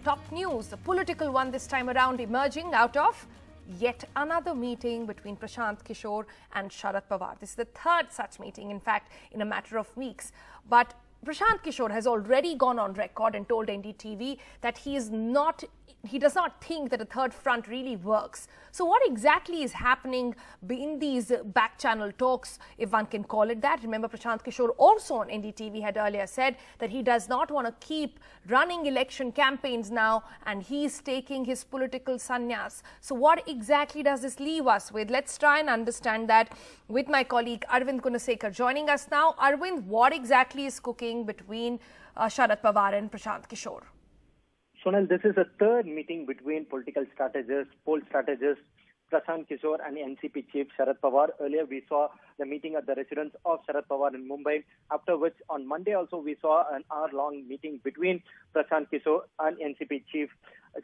top news, a political one this time around, emerging out of yet another meeting between Prashant Kishore and Sharad Pawar. This is the third such meeting, in fact, in a matter of weeks. But Prashant Kishore has already gone on record and told NDTV that he does not think that a third front really works. So what exactly is happening in these back channel talks, if one can call it that? Remember, Prashant Kishore also on NDTV had earlier said that he does not want to keep running election campaigns now and he's taking his political sannyas. So what exactly does this leave us with? Let's try and understand that with my colleague Arvind Gunasekar joining us now. Arvind, what exactly is cooking between Sharad Pawar and Prashant Kishore? Sonal, this is a third meeting between political strategists, poll strategists, Prashant Kishore and NCP chief Sharad Pawar. Earlier, we saw the meeting at the residence of Sharad Pawar in Mumbai, after which on Monday also we saw an hour-long meeting between Prashant Kishore and NCP chief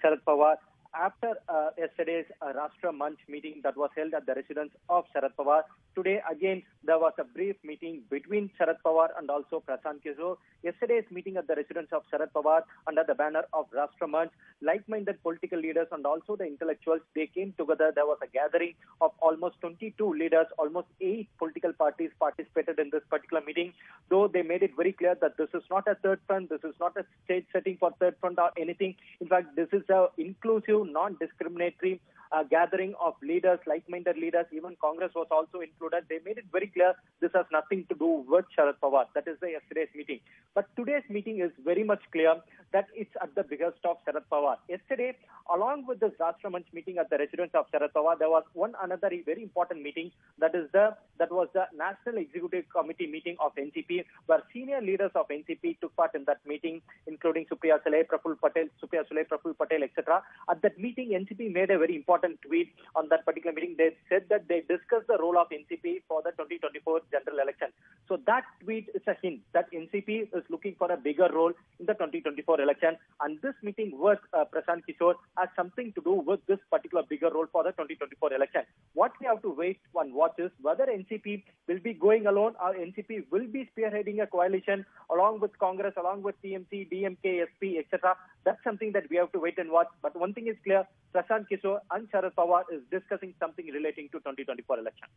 Sharad Pawar. After yesterday's Rashtra Manch meeting that was held at the residence of Sharad Pawar, today again there was a brief meeting between Sharad Pawar and also Prashant Kishore. Yesterday's meeting at the residence of Sharad Pawar under the banner of Rashtra Manch, like-minded political leaders and also the intellectuals, they came together. There was a gathering of almost 22 leaders, almost 8 political parties participated in this particular meeting, though they made it very clear that this is not a third front, this is not a stage setting for third front or anything. In fact, this is an inclusive, non-discriminatory gathering of leaders, like-minded leaders. Even Congress was also included. They made it very clear this has nothing to do with Sharad Pawar. That is the yesterday's meeting. But today's meeting is very much clear that it's at the biggest of Sharad Pawar. Yesterday, along with this Rashtra Manch meeting at the residence of Sharad Pawar, there was one another very important meeting. That was the National Executive Committee meeting of NCP, where senior leaders of NCP took part in that meeting, including Supriya Sule, Praful Patel, etc. At that meeting, NCP made a very important tweet on that particular meeting. They said that they discussed the role of NCP for the 2024 general election. So that tweet is a hint that NCP is looking for a bigger role in the 2024 election. And this meeting with Prashant Kishore has something to do with this particular bigger role for the 2024 election. What we have to wait and watch is whether NCP will be going alone or NCP will be spearheading a coalition along with Congress, along with TMC, DMK, SP, etc. That's something that we have to wait and watch. But one thing is clear, Prashant Kishore and Sharad Pawar is discussing something relating to 2024 election.